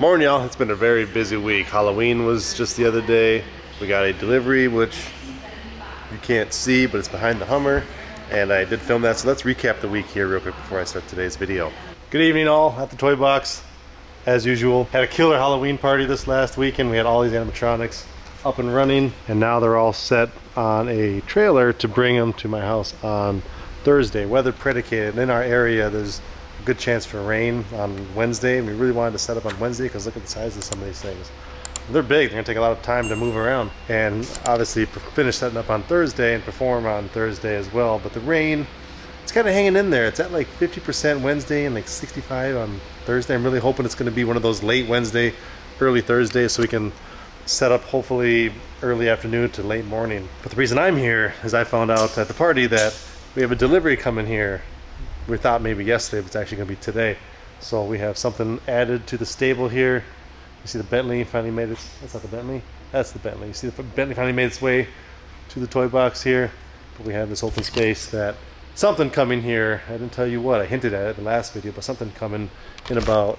Morning, y'all. It's been a very busy week. Halloween was just the other day. We got a delivery, which you can't see, but it's behind the Hummer. And I did film that, so let's recap the week here real quick before I start today's video. Good evening, all, at the Toy Box. As usual, had a killer Halloween party this last weekend. We had all these animatronics up and running, and now they're all set on a trailer to bring them to my house on Thursday. Weather predicated. In our area, there's a good chance for rain on Wednesday, and we really wanted to set up on Wednesday because look at the size of some of these things. They're big. They're gonna take a lot of time to move around, and obviously finish setting up on Thursday and perform on Thursday as well. But the rain, it's kind of hanging in there. It's at like 50% Wednesday and like 65 on Thursday. I'm really hoping it's going to be one of those late Wednesday, early Thursday, so we can set up hopefully early afternoon to late morning. But the reason I'm here is I found out at the party that we have a delivery coming here. We thought maybe yesterday, but it's actually going to be today. So we have something added to the stable here. You see the Bentley finally made its, that's not the Bentley, that's the Bentley. You see the Bentley finally made its way to the toy box here. But we have this open space that something coming here. I didn't tell you what, I hinted at it in the last video, but something coming in about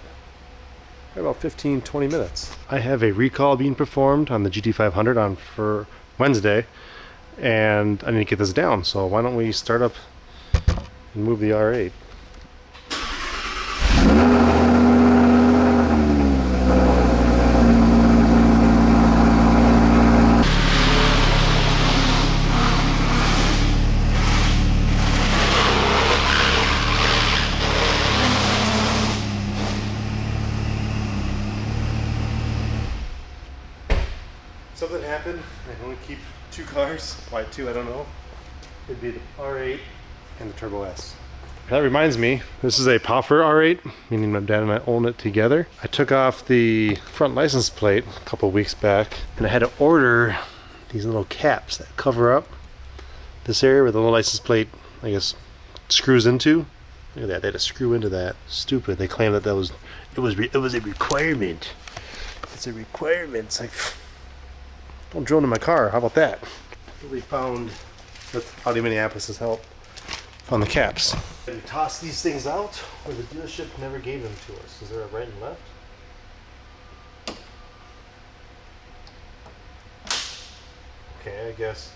15-20 minutes. I have a recall being performed on the GT500 on for Wednesday, and I need to get this down, so why don't we start up and move the R8. Something happened. I only keep two cars. Why two? I don't know. It'd be the R8 and the Turbo S. That reminds me, this is a PaFur R8, meaning my dad and I own it together. I took off the front license plate a couple of weeks back, and I had to order these little caps that cover up this area where the little license plate, I guess, screws into. Look at that, they had to screw into that. Stupid. They claimed that it was a requirement. It's a requirement. It's like, don't drill into my car. How about that? We found, with Audi Minneapolis' help, found the caps. And we tossed these things out, where the dealership never gave them to us. Is there a right and left? Okay, I guess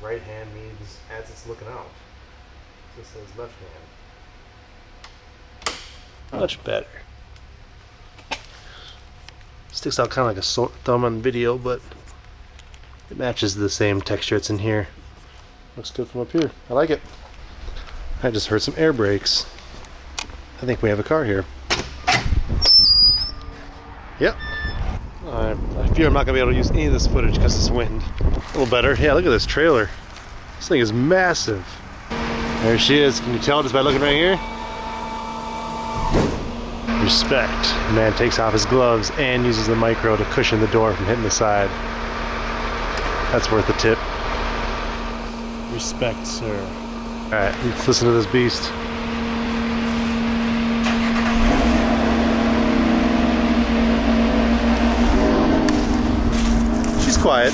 right hand means as it's looking out. This says left hand. Much better. Sticks out kind of like a sore thumb on video, but it matches the same texture it's in here. Looks good from up here. I like it. I just heard some air brakes. I think we have a car here. Yep. I fear I'm not going to be able to use any of this footage because it's wind. A little better. Yeah, look at this trailer. This thing is massive. There she is. Can you tell just by looking right here? Respect. The man takes off his gloves and uses the micro to cushion the door from hitting the side. That's worth a tip. Respect, sir. Alright, let's listen to this beast. She's quiet.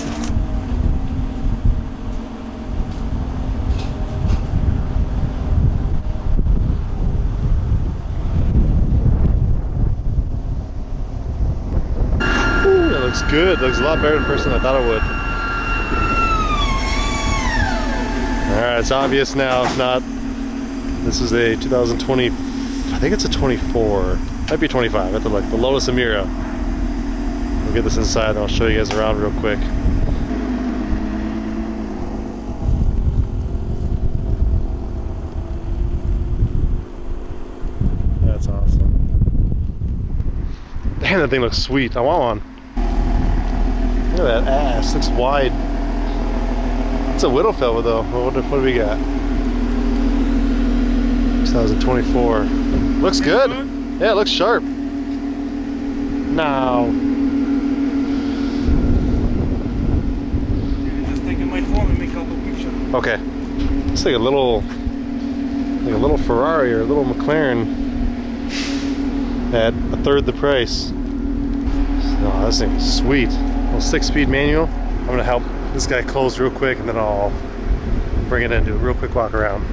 Looks good. Looks a lot better in person than I thought it would. Alright, it's obvious now. If not, this is a 2020, I think it's a 24. Might be 25. I have to look. The Lotus Emira. We'll get this inside and I'll show you guys around real quick. That's awesome. Damn, that thing looks sweet. I want one. Look at that ass, looks wide. It's a Widowfellow though. What do we got? 2024. Looks good. Yeah, it looks sharp. Now. Just take it my phone and make out the picture. Okay. It's like a little Ferrari or a little McLaren at a third the price. Oh, this thing is sweet. A little 6-speed manual. I'm gonna help this guy close real quick and then I'll bring it in, do a real quick walk around.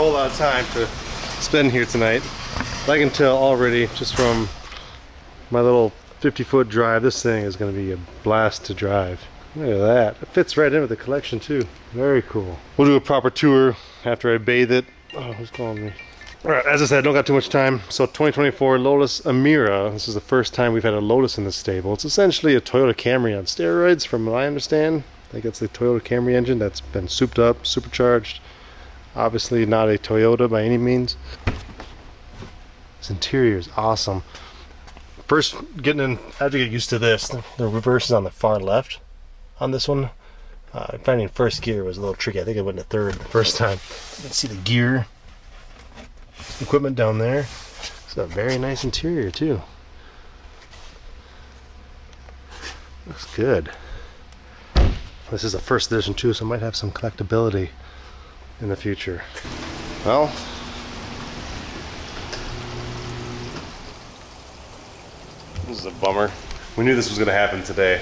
whole lot of time to spend here tonight. I can tell already just from my little 50-foot drive, this thing is going to be a blast to drive. Look at that. It fits right in with the collection too. Very cool. We'll do a proper tour after I bathe it. Oh, who's calling me? Alright, as I said, I don't got too much time. So 2024 Lotus Emira. This is the first time we've had a Lotus in the stable. It's essentially a Toyota Camry on steroids from what I understand. I think it's the Toyota Camry engine that's been souped up, supercharged. Obviously not a Toyota by any means. This interior is awesome. First, getting in, I have to get used to this. The reverse is on the far left on this one. Finding first gear was a little tricky. I think I went into third the first time. You can see the gear equipment down there. It's a very nice interior too. Looks good. This is a first edition too, so it might have some collectability in the future. Well, this is a bummer. We knew this was going to happen today,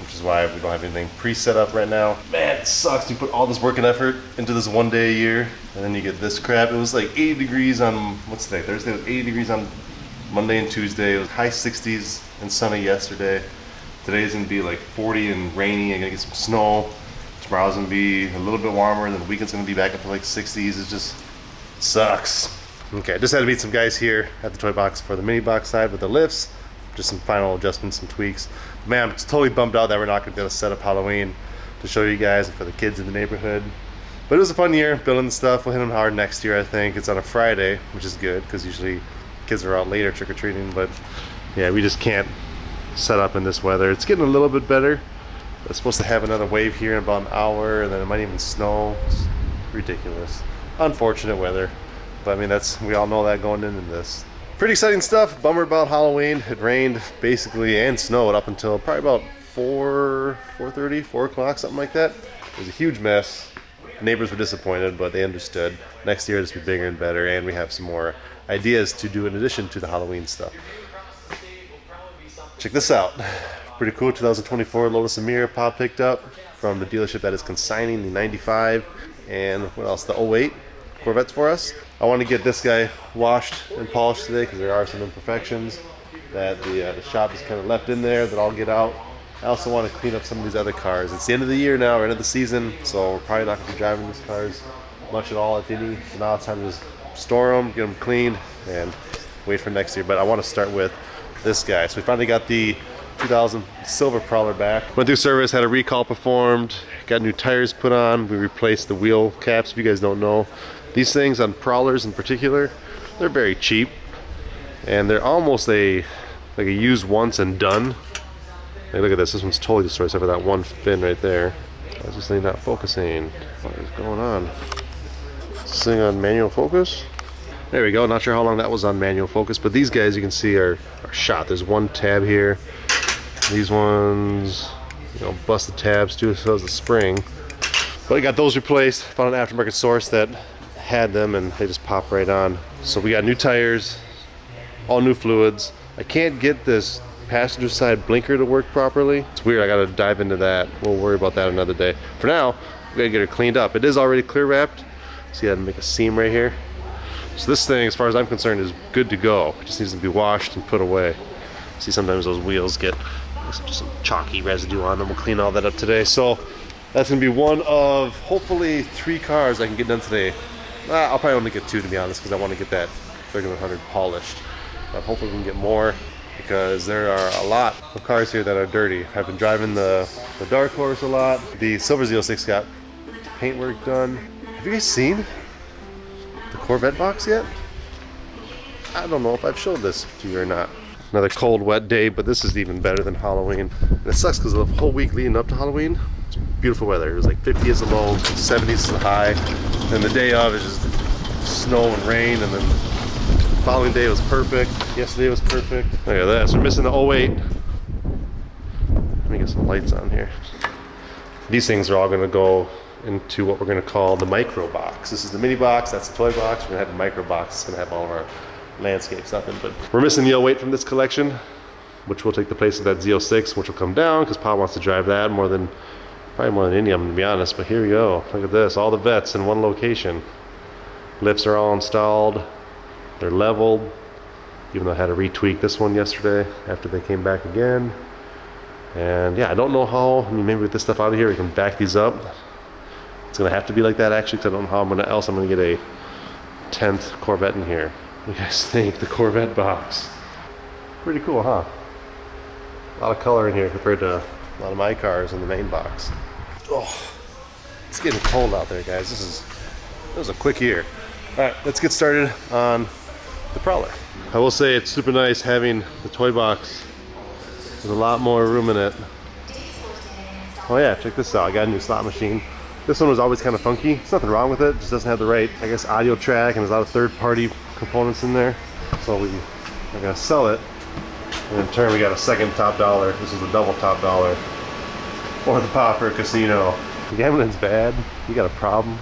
which is why we don't have anything pre-set up right now. Man, it sucks. You put all this work and effort into this one day a year, and then you get this crap. It was like 80 degrees on, what's today? Thursday. It was 80 degrees on Monday and Tuesday. It was high 60s and sunny yesterday. Today's going to be like 40 and rainy. I'm going to get some snow. Tomorrow's going to be a little bit warmer, and then the weekend's going to be back up to like 60s. It just sucks. Okay, I just had to meet some guys here at the toy box for the mini box side with the lifts. Just some final adjustments, some tweaks. Man, I'm just totally bummed out that we're not going to set up Halloween to show you guys and for the kids in the neighborhood. But it was a fun year building the stuff. We'll hit them hard next year, I think. It's on a Friday, which is good because usually kids are out later trick-or-treating. But yeah, we just can't set up in this weather. It's getting a little bit better. It's supposed to have another wave here in about an hour, and then it might even snow. It's ridiculous. Unfortunate weather. But I mean, we all know that going into this. Pretty exciting stuff. Bummer about Halloween. It rained basically and snowed up until probably about 4:30, 4 o'clock, something like that. It was a huge mess. Neighbors were disappointed, but they understood. Next year, this will be bigger and better, and we have some more ideas to do in addition to the Halloween stuff. Check this out. Pretty cool 2024 Lotus Emira Pop picked up from the dealership that is consigning the 95 and what else? The 08 Corvettes for us. I want to get this guy washed and polished today because there are some imperfections that the shop is kind of left in there that I'll get out. I also want to clean up some of these other cars. It's the end of the year now, or end of the season, so we're probably not going to be driving these cars much at all, if any. So now it's time to just store them, get them cleaned, and wait for next year. But I want to start with this guy. So we finally got the 2000 silver Prowler back. Went through service, had a recall performed, got new tires put on. We replaced the wheel caps, if you guys don't know. These things on Prowlers in particular, they're very cheap, and they're almost like a use once and done. Hey, look at this. This one's totally destroyed except for that one fin right there. Why is this thing not focusing? What is going on? Is this thing on manual focus? There we go. Not sure how long that was on manual focus, but these guys you can see are shot. There's one tab here. These ones, busted tabs too, so is the spring. But I got those replaced. Found an aftermarket source that had them, and they just pop right on. So we got new tires, all new fluids. I can't get this passenger side blinker to work properly. It's weird. I gotta dive into that. We'll worry about that another day. For now, we gotta get her cleaned up. It is already clear wrapped. See, I had to make a seam right here. So this thing, as far as I'm concerned, is good to go. It just needs to be washed and put away. See, sometimes those wheels get just some chalky residue on them. We'll clean all that up today. So that's gonna be one of hopefully 3 cars I can get done today. I'll probably only get 2, to be honest, because I want to get that 3100 polished. But hopefully we can get more, because there are a lot of cars here that are dirty. I've been driving the Dark Horse a lot. The Silver Z06 got paintwork done. Have you guys seen the Corvette box yet? I don't know if I've showed this to you or not. Another cold, wet day, but this is even better than Halloween. And it sucks because the whole week leading up to Halloween, it's beautiful weather. It was like 50 is the low, 70s is the high. And the day of is just snow and rain, and then the following day was perfect. Yesterday was perfect. Look at that. So we're missing the 08. Let me get some lights on here. These things are all going to go into what we're going to call the micro box. This is the mini box, that's the toy box. We're going to have a micro box. It's going to have all of our landscape stuff in. But we're missing the 08 from this collection, which will take the place of that Z06, which will come down because Pop wants to drive that probably more than any of them, to be honest. But here we go. Look at this, all the vets in one location. Lifts are all installed. They're leveled. Even though I had to retweak this one yesterday after they came back again. And yeah, I don't know how, I mean, maybe with this stuff out of here, we can back these up. It's gonna have to be like that actually, because I don't know how I'm gonna get a 10th Corvette in here. What do you guys think? The Corvette box. Pretty cool, huh? A lot of color in here compared to a lot of my cars in the main box. Oh, it's getting cold out there, guys. This was a quick year. All right, let's get started on the Prowler. I will say it's super nice having the toy box with a lot more room in it. Oh yeah, check this out. I got a new slot machine. This one was always kind of funky. There's nothing wrong with it. It just doesn't have the right, I guess, audio track, and there's a lot of third-party components in there. So we're gonna sell it. And in turn, we got a second top dollar. This is a double top dollar for the PaFur casino. Gambling's bad. You got a problem.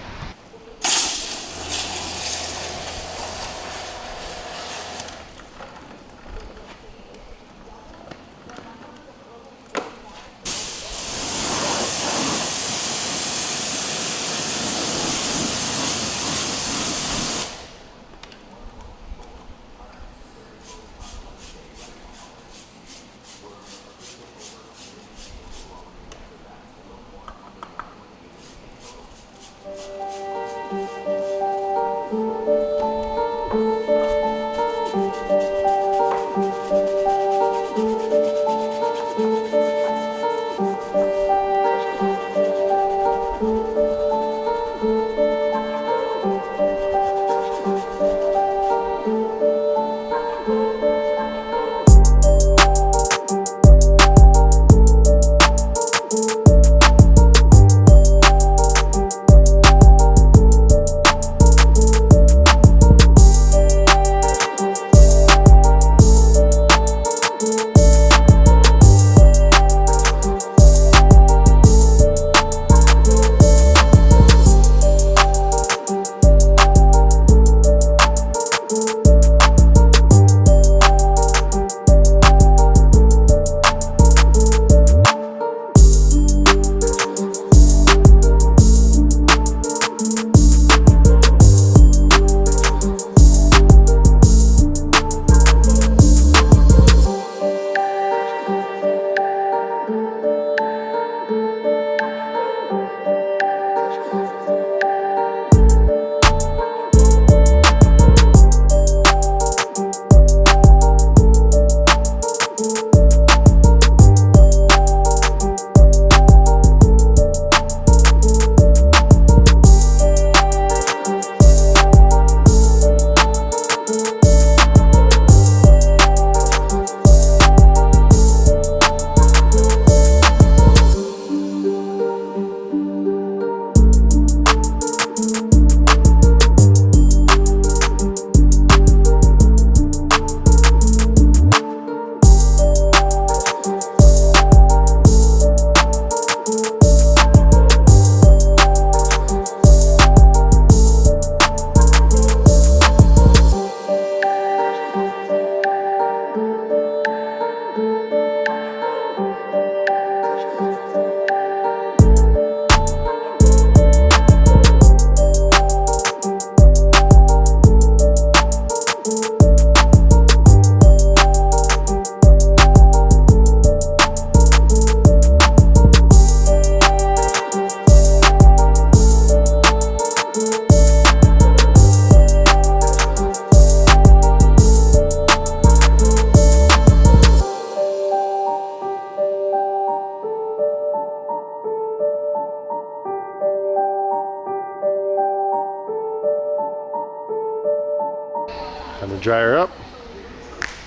Time to dry her up.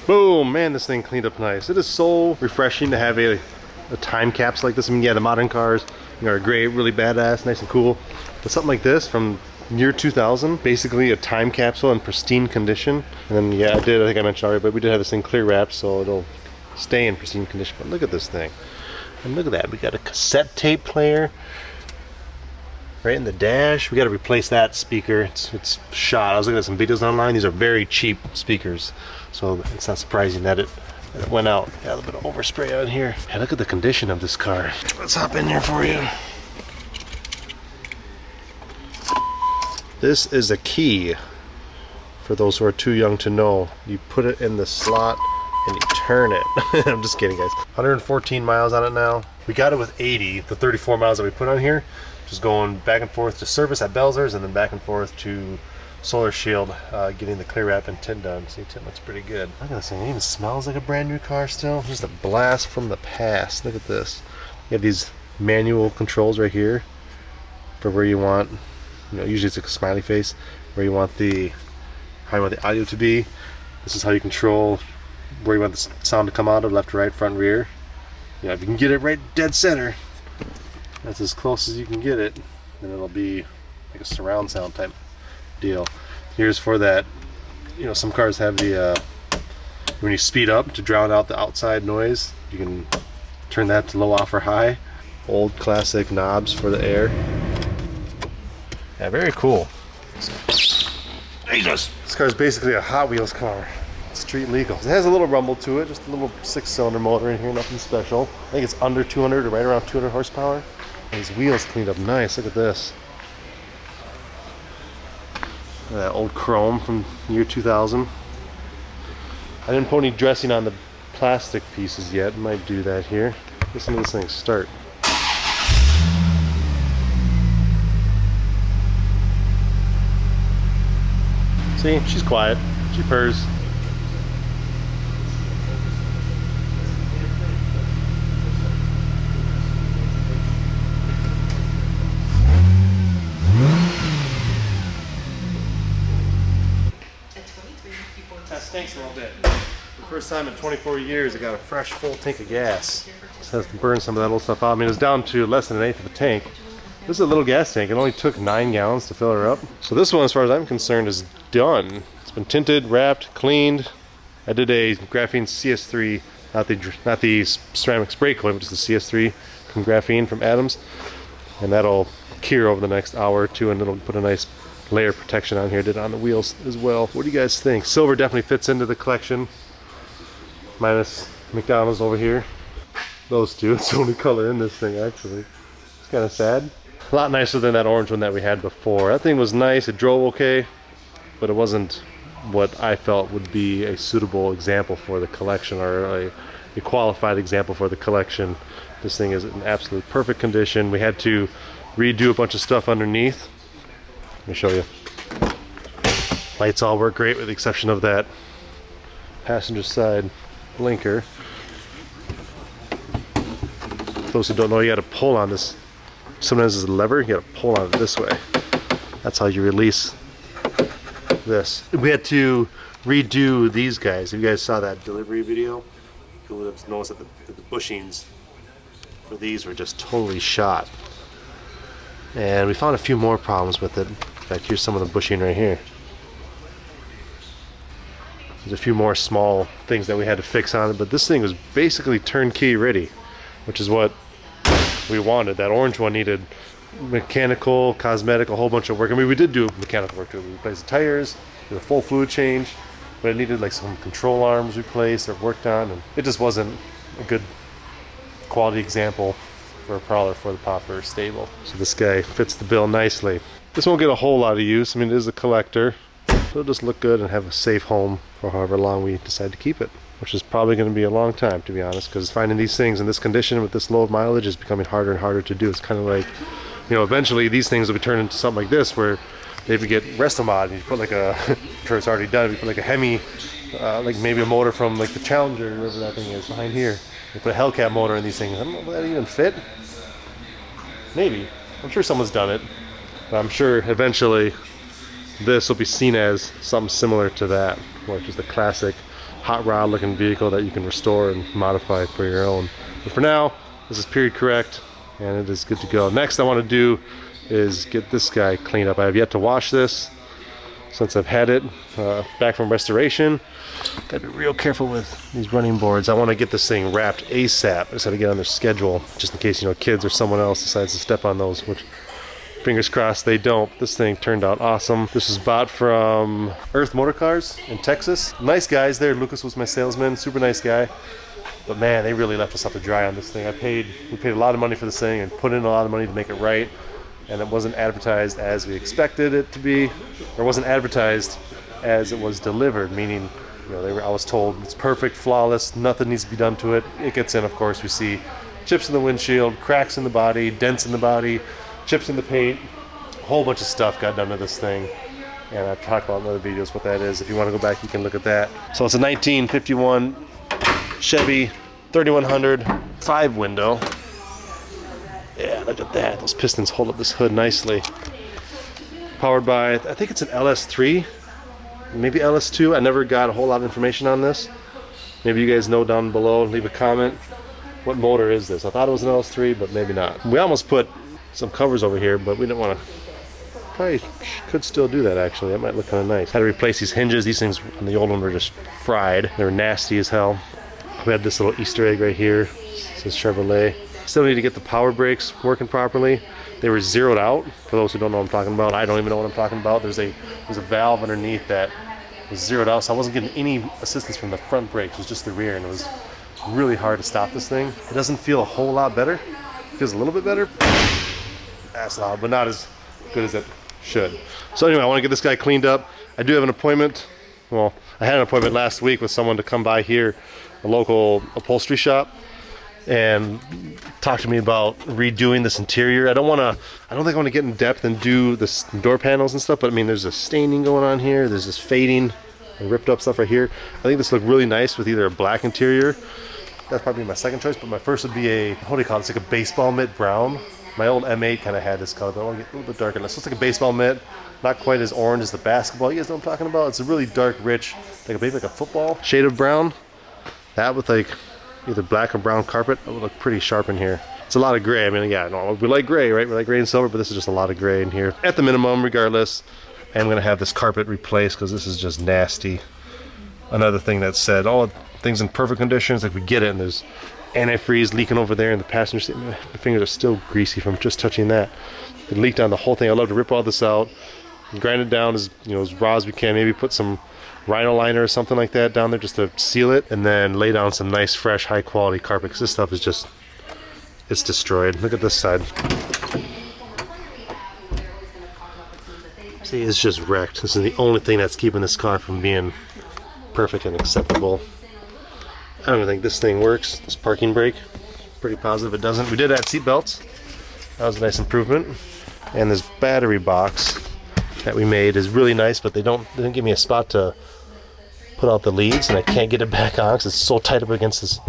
Boom, man, this thing cleaned up nice. It is so refreshing to have a time capsule like this. I mean, yeah, the modern cars, you know, are great, really badass, nice and cool. But something like this from year 2000, basically a time capsule in pristine condition. And then, yeah, I think I mentioned already, but we did have this thing clear wrapped, so it'll stay in pristine condition. But look at this thing. And look at that, we got a cassette tape player right in the dash. We got to replace that speaker. It's shot. I was looking at some videos online. These are very cheap speakers, so it's not surprising that it went out. Got a little bit of overspray on here. Yeah, look at the condition of this car. Let's hop in here for you. This is a key. For those who are too young to know, you put it in the slot and you turn it. I'm just kidding, guys. 114 miles on it now. We got it with 80, the 34 miles that we put on here. Just going back and forth to service at Belzer's and then back and forth to Solar Shield, getting the clear wrap and tint done. See, tint looks pretty good. Look at this thing, it even smells like a brand new car still. Just a blast from the past. Look at this. You have these manual controls right here for where you want, usually it's like a smiley face, where you want how you want the audio to be. This is how you control where you want the sound to come out of, left, right, front, rear. If you can get it right dead center, that's as close as you can get it, then it'll be like a surround sound type deal. Here's for that, some cars have the when you speed up to drown out the outside noise, you can turn that to low, off, or high. Old classic knobs for the air. Yeah, very cool. Jesus! This car is basically a Hot Wheels car. Street legal. It has a little rumble to it, just a little 6-cylinder motor in here, nothing special. I think it's under 200 or right around 200 horsepower. And these wheels cleaned up nice. Look at this. That old chrome from year 2000. I didn't put any dressing on the plastic pieces yet. Might do that here. Listen to this thing start. See, she's quiet. She purrs. That stinks a little bit. The first time in 24 years I got a fresh full tank of gas. Just has to burn some of that old stuff out. I mean, it was down to less than an eighth of a tank. This is a little gas tank. It only took 9 gallons to fill her up. So this one, as far as I'm concerned, is done. It's been tinted, wrapped, cleaned. I did a graphene CS3, not the ceramic spray coat, but just the CS3 from graphene from Adams, and that'll cure over the next hour or two, and it'll put a nice layer of protection on here. Did it on the wheels as well. What do you guys think? Silver definitely fits into the collection, minus McDonald's over here. Those two. It's the only color in this thing, actually. It's kind of sad. A lot nicer than that orange one that we had before. That thing was nice. It drove okay, but it wasn't what I felt would be a suitable example for the collection, or a qualified example for the collection. This thing is in absolute perfect condition. We had to redo a bunch of stuff underneath. Let me show you. Lights all work great with the exception of that passenger side blinker. For those who don't know, you gotta pull on this. Sometimes there's a lever, you gotta pull on it this way. That's how you release this. We had to redo these guys. If you guys saw that delivery video, you'll notice that the bushings for these were just totally shot. And we found a few more problems with it. In fact, here's some of the bushing right here. There's a few more small things that we had to fix on it, but this thing was basically turnkey ready, which is what we wanted. That orange one needed mechanical, cosmetic, a whole bunch of work. I mean, we did do mechanical work to it. We replaced the tires, did a full fluid change, but it needed like some control arms replaced or worked on, and it just wasn't a good quality example for a Prowler for the PaFur stable. So this guy fits the bill nicely. This won't get a whole lot of use. I mean, it is a collector, so it'll just look good and have a safe home for however long we decide to keep it, which is probably going to be a long time, to be honest, because finding these things in this condition with this low mileage is becoming harder and harder to do. It's kind of like, eventually these things will be turned into something like this, where they would get resto mod, and you put like a, I'm sure it's already done, you put like a Hemi, like maybe a motor from like the Challenger, whatever that thing is behind here. You put a Hellcat motor in these things. I don't know if that even fit. Maybe. I'm sure someone's done it. But I'm sure eventually this will be seen as something similar to that, which is the classic hot rod looking vehicle that you can restore and modify for your own. But for now, this is period correct, and it is good to go. Next I want to do is get this guy cleaned up. I have yet to wash this since I've had it back from restoration. Gotta be real careful with these running boards. I want to get this thing wrapped ASAP. I just gotta get on their schedule, just in case kids or someone else decides to step on those, which fingers crossed they don't. This thing turned out awesome. This was bought from Earth Motor Cars in Texas. Nice guys there. Lucas was my salesman, super nice guy. But man, they really left us up to dry on this thing. We paid a lot of money for this thing and put in a lot of money to make it right. and it wasn't advertised as we expected it to be, or wasn't advertised as it was delivered, meaning, you know, I was told it's perfect, flawless, nothing needs to be done to it. It gets in, of course. We see chips in the windshield, cracks in the body, dents in the body, chips in the paint, a whole bunch of stuff got done to this thing. And I've talked about in other videos what that is. If you want to go back, you can look at that. So it's a 1951 Chevy 3100 5 window. Yeah, look at that. Those pistons hold up this hood nicely. Powered by, I think it's an LS3, maybe LS2. I never got a whole lot of information on this. Maybe you guys know down below. Leave a comment. What motor is this? I thought it was an LS3, but maybe not. We almost put some covers over here, but we didn't want to. Probably could still do that, actually. That might look kind of nice. Had to replace these hinges. These things on the old one were just fried. They were nasty as hell. We had this little Easter egg right here. It says Chevrolet. Still need to get the power brakes working properly. They were zeroed out. For those who don't know what I'm talking about, I don't even know what I'm talking about. There's a valve underneath that was zeroed out, so I wasn't getting any assistance from the front brakes. It was just the rear, and it was really hard to stop this thing. It doesn't feel a whole lot better. It feels a little bit better. That's loud, but not as good as it should. So anyway, I want to get this guy cleaned up. I do have an appointment. Well, I had an appointment last week with someone to come by here, a local upholstery shop, and talk to me about redoing this interior. I don't think I want to get in depth and do the door panels and stuff, but I mean, there's a staining going on here. There's this fading and ripped up stuff right here. I think this would look really nice with either a black interior. That's probably my second choice, but my first would be a, what do you call it? It's like a baseball mitt brown. My old M8 kind of had this color, but I want to get a little bit darker. This looks like a baseball mitt, not quite as orange as the basketball. You guys know what I'm talking about? It's a really dark, rich, like maybe like a football shade of brown. That with like either black or brown carpet, that would look pretty sharp in here. It's a lot of gray. I mean, yeah, no, we like gray, right? We like gray and silver, but this is just a lot of gray in here. At the minimum, regardless, I'm going to have this carpet replaced because this is just nasty. Another thing that said, oh, things in perfect conditions, like we get it, and there's antifreeze leaking over there in the passenger seat. My fingers are still greasy from just touching that. It leaked on the whole thing. I'd love to rip all this out, grind it down as, you know, as raw as we can. Maybe put some rhino liner or something like that down there just to seal it, and then lay down some nice, fresh, high quality carpet, because this stuff is just, it's destroyed. Look at this side. See, it's just wrecked. This is the only thing that's keeping this car from being perfect and acceptable. I don't even think this thing works, this parking brake. Pretty positive it doesn't. We did add seat belts. That was a nice improvement. And this battery box that we made is really nice, but they didn't give me a spot to put out the leads, and I can't get it back on because it's so tight up against this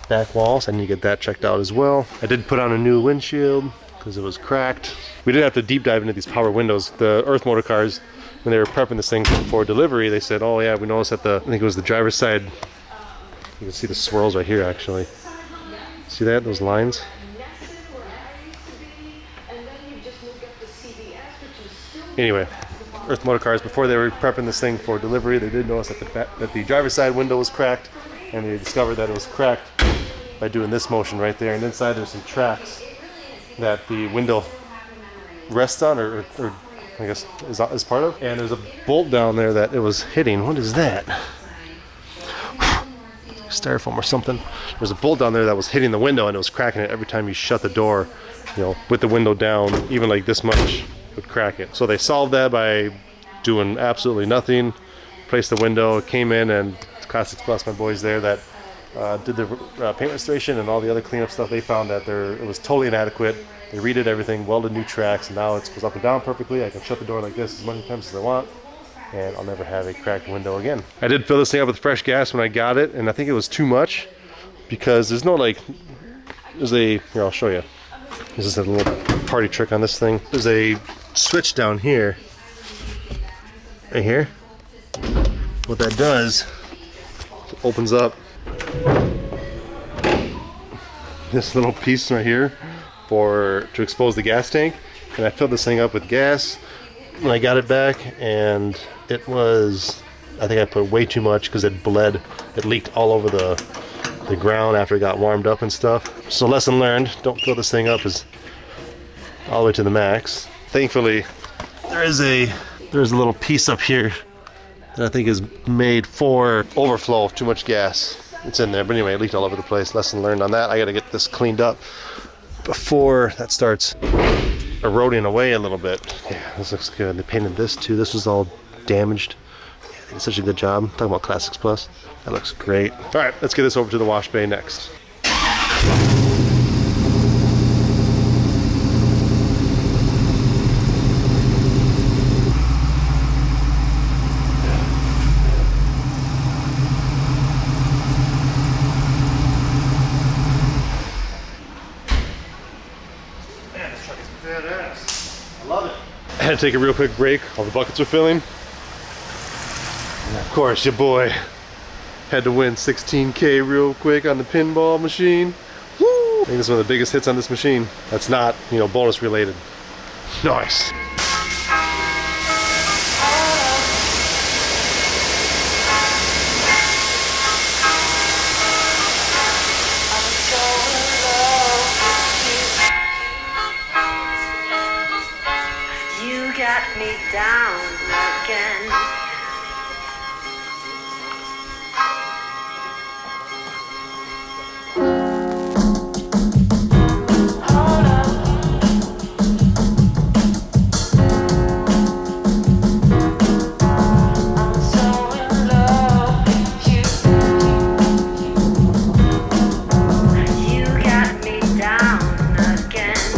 back wall, so I need to get that checked out as well. I did put on a new windshield because it was cracked. We did have to deep dive into these power windows. The Earth Motor Cars, when they were prepping this thing for delivery, they said, oh yeah, we noticed that I think it was the driver's side. You can see the swirls right here, actually. See that? Those lines? Anyway, Earth Motor Cars, before they were prepping this thing for delivery, they did notice that the driver's side window was cracked, and they discovered that it was cracked by doing this motion right there. And inside there's some tracks that the window rests on, or I guess is part of. And there's a bolt down there that it was hitting. What is that? Styrofoam or something. There's a bolt down there that was hitting the window, and it was cracking it every time you shut the door, you know, with the window down, even like this much, it would crack it. So they solved that by doing absolutely nothing. Replaced the window, came in, and Classics Plus, my boys there that did the paint restoration and all the other cleanup stuff, they found that it was totally inadequate. They redid everything, welded new tracks, and now it goes up and down perfectly. I can shut the door like this as many times as I want, and I'll never have a cracked window again. I did fill this thing up with fresh gas when I got it, and I think it was too much because there's no here, I'll show you. This is a little party trick on this thing. There's a switch down here, right here. What that does, it opens up this little piece right here to expose the gas tank, and I filled this thing up with gas when I got it back, and it was, I think I put way too much because it bled. It leaked all over the ground after it got warmed up and stuff. So lesson learned, don't fill this thing up all the way to the max. Thankfully, there's a little piece up here that I think is made for overflow of too much gas. It's in there, but anyway, it leaked all over the place. Lesson learned on that. I gotta get this cleaned up before that starts eroding away a little bit. Yeah, this looks good. They painted this too. This was all damaged. Yeah, they did such a good job. Talking about Classics Plus. That looks great. All right, let's get this over to the wash bay next. I had to take a real quick break. All the buckets are filling. And of course, your boy had to win 16K real quick on the pinball machine. Woo! I think it's one of the biggest hits on this machine. That's not, you know, bonus related. Nice. Got me down again. Hold up. I'm so in love with you. You got me down again.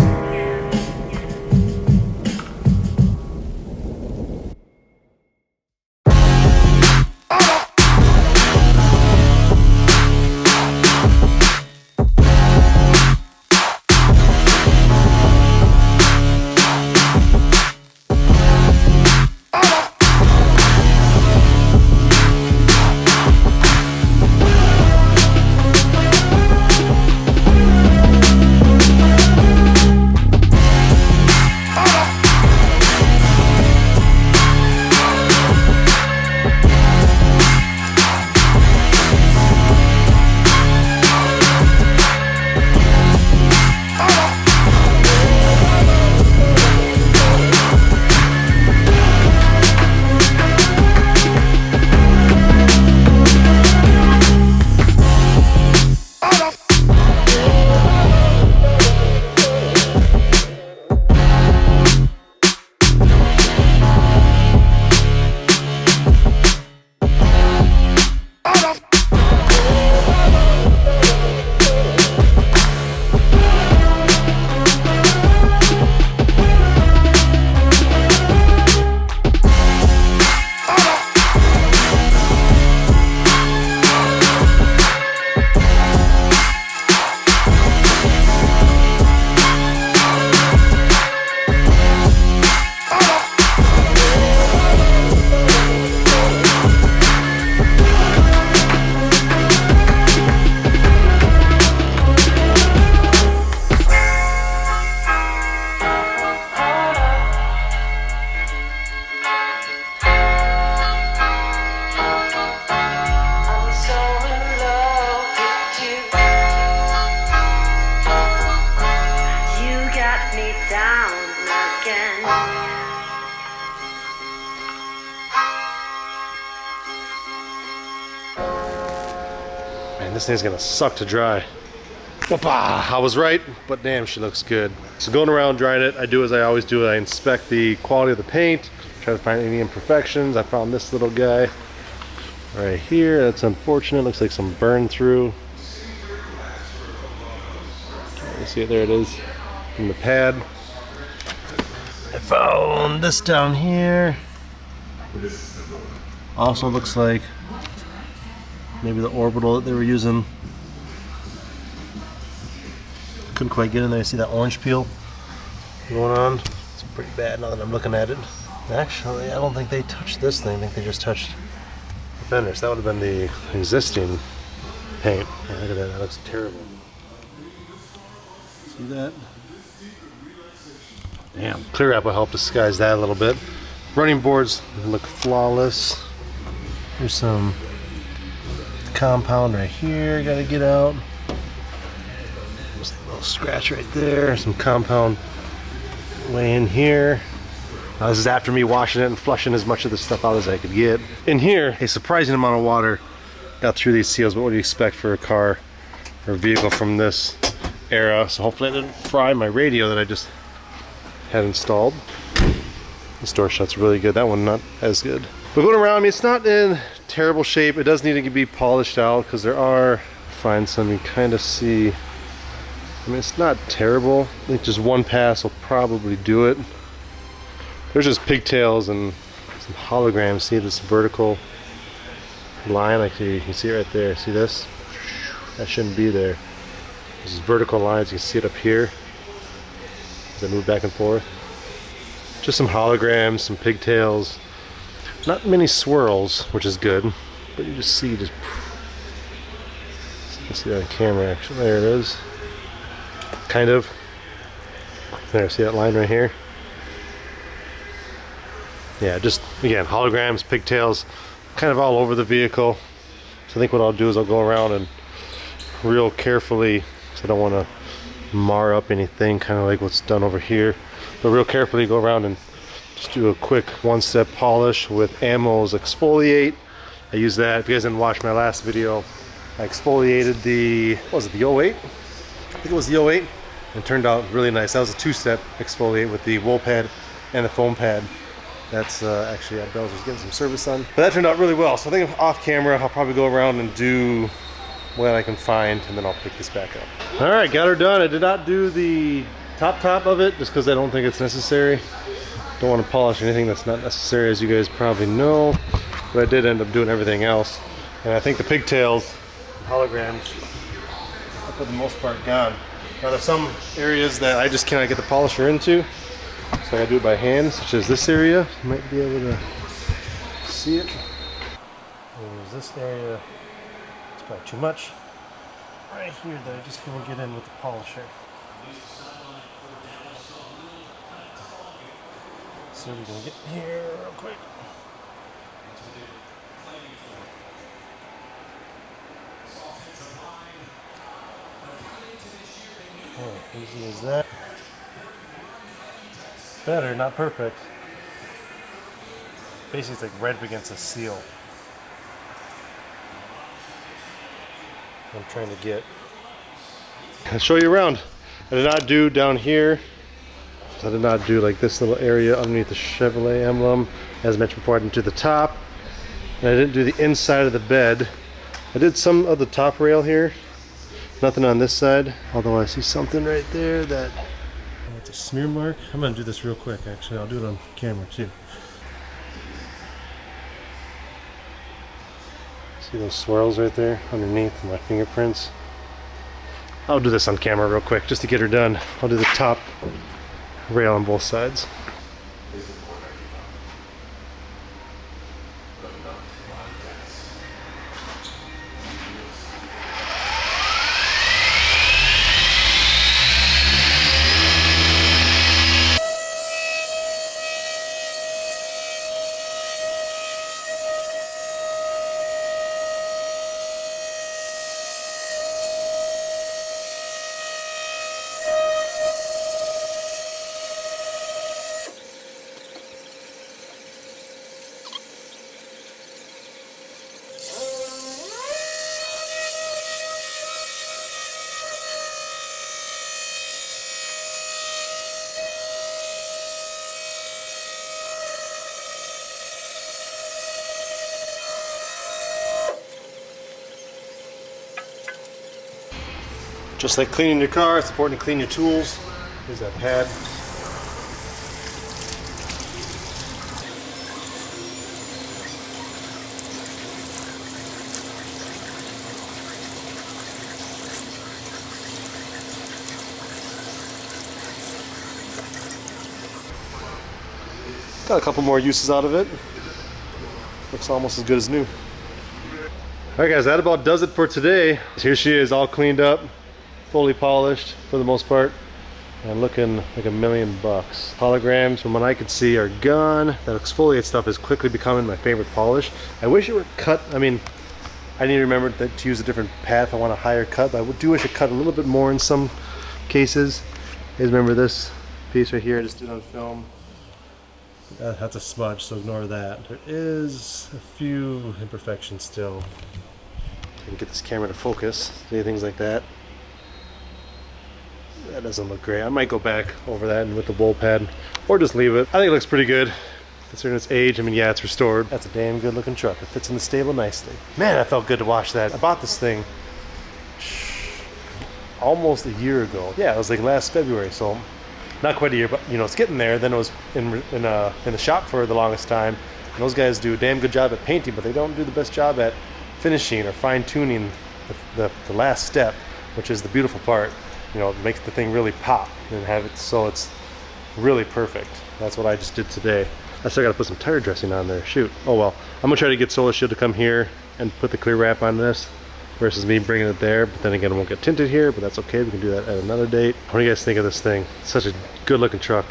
Man, this thing's gonna suck to dry. I was right, but damn, she looks good. So going around drying it, I do as I always do. I inspect the quality of the paint, try to find any imperfections. I found this little guy right here. That's unfortunate. Looks like some burn through. You see it? There it is from the pad. I found this down here. Also looks like maybe the orbital that they were using. Couldn't quite get in there. See that orange peel going on? It's pretty bad now that I'm looking at it. Actually, I don't think they touched this thing. I think they just touched the fenders. That would have been the existing paint. Yeah, look at that. That looks terrible. See that? Damn. Clear wrap will help disguise that a little bit. Running boards look flawless. There's some compound right here. Got to get out. There's a little scratch right there. Some compound way in here. Now this is after me washing it and flushing as much of the stuff out as I could get. In here, a surprising amount of water got through these seals, but what do you expect for a car or vehicle from this era? So hopefully I didn't fry my radio that I just had installed. This door shuts really good. That one not as good. But going around, I mean, it's not in terrible shape. It does need to be polished out because there are, find some you kind of see. I mean, it's not terrible. I think just one pass will probably do it. There's just pigtails and some holograms. See this vertical line? Like you can see it right there. See this? That shouldn't be there. There's vertical lines. You can see it up here as I move back and forth. Just some holograms, some pigtails. Not many swirls, which is good. But you just see you can see that on camera actually. There it is. Kind of. There, see that line right here? Yeah, just again, holograms, pigtails, kind of all over the vehicle. So I think what I'll do is I'll go around and real carefully, because I don't want to mar up anything, kind of like what's done over here. But real carefully go around and just do a quick one-step polish with Ammo's exfoliate. I use that. If you guys didn't watch my last video, I exfoliated the, what was it, the 08? I think it was the 08. And it turned out really nice. That was a two-step exfoliate with the wool pad and the foam pad. That's actually at Bell's was getting some service on. But that turned out really well. So I think off camera, I'll probably go around and do what I can find, and then I'll pick this back up. All right, got her done. I did not do the top of it just because I don't think it's necessary. Don't want to polish anything that's not necessary, as you guys probably know. But I did end up doing everything else. And I think the pigtails, holograms, are for the most part gone. Now there's some areas that I just cannot get the polisher into, so I gotta do it by hand, such as this area. You might be able to see it. There's this area, it's probably too much. Right here that I just can't get in with the polisher. So we can get here real quick. Oh, easy as that. Better, not perfect. Basically, it's like red against a seal. I'm trying to get. I'll show you around. I did not do down here. I did not do like this little area underneath the Chevrolet emblem. As mentioned before, I didn't do the top. And I didn't do the inside of the bed. I did some of the top rail here. Nothing on this side, although I see something right there that it's a smear mark. I'm gonna do this real quick actually. I'll do it on camera too. See those swirls right there underneath my fingerprints? I'll do this on camera real quick just to get her done. I'll do the top rail on both sides. Just like cleaning your car, it's important to clean your tools. Here's that pad. Got a couple more uses out of it. Looks almost as good as new. Alright guys, that about does it for today. Here she is, all cleaned up, fully polished for the most part, and looking like $1,000,000 bucks. Holograms, from what I could see, are gone. That exfoliate stuff is quickly becoming my favorite polish. I wish it would cut, I mean, I need to remember that to use a different path. I want a higher cut, but I do wish it cut a little bit more in some cases. You guys remember this piece right here I just did on film? That's a smudge, so ignore that. There is a few imperfections still. I can get this camera to focus, see things like that. That doesn't look great. I might go back over that and with the bowl pad, or just leave it. I think it looks pretty good considering its age. I mean, yeah, it's restored. That's a damn good looking truck. It fits in the stable nicely. Man, that felt good to wash that. I bought this thing almost a year ago. Yeah, it was like last February, so not quite a year, but you know, it's getting there. Then it was in the shop for the longest time. And those guys do a damn good job at painting, but they don't do the best job at finishing or fine tuning the last step, which is the beautiful part. You know, it makes the thing really pop and have it so it's really perfect. That's what I just did today. I still got to put some tire dressing on there. Shoot. Oh well. I'm gonna try to get Solar Shield to come here and put the clear wrap on this versus me bringing it there. But then again, it won't get tinted here, but that's okay. We can do that at another date. What do you guys think of this thing? Such a good looking truck.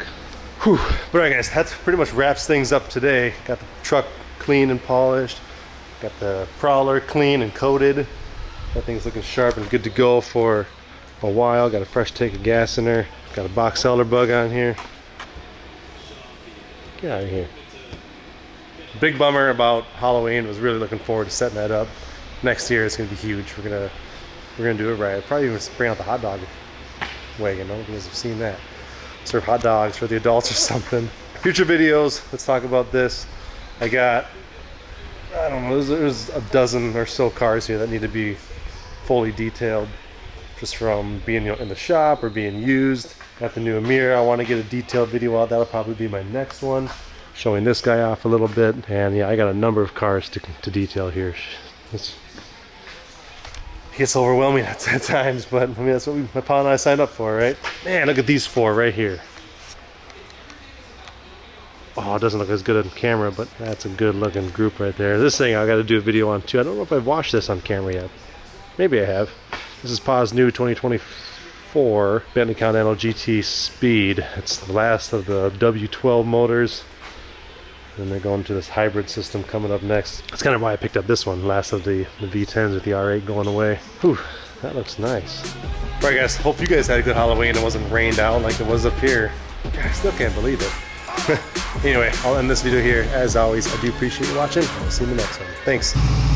Whew. But alright guys, that's pretty much wraps things up today. Got the truck clean and polished. Got the Prowler clean and coated. That thing's looking sharp and good to go for a while. Got a fresh tank of gas in there. Got a box elder bug on here. Get out of here. Big bummer about Halloween. Was really looking forward to setting that up. Next year it's gonna be huge. We're gonna do it right. Probably even bring out the hot dog wagon. I don't know if you guys have seen that. Serve hot dogs for the adults or something. Future videos, let's talk about this. I got, I don't know, there's a dozen or so cars here that need to be fully detailed, just from being in the shop or being used. Got the new Emira. I want to get a detailed video out. That'll probably be my next one, showing this guy off a little bit. And yeah, I got a number of cars to detail here. It gets overwhelming at times, but I mean that's what my pal and I signed up for, right? Man, look at these four right here. Oh, it doesn't look as good on camera, but that's a good looking group right there. This thing I got to do a video on too. I don't know if I've watched this on camera yet. Maybe I have. This is Pa's new 2024 Bentley Continental GT Speed. It's the last of the W12 motors. And they're going to this hybrid system coming up next. That's kind of why I picked up this one. Last of the V10s with the R8 going away. Whew, that looks nice. Alright guys, hope you guys had a good Halloween. It wasn't rained out like it was up here. I still can't believe it. Anyway, I'll end this video here. As always, I do appreciate you watching. I'll see you in the next one. Thanks.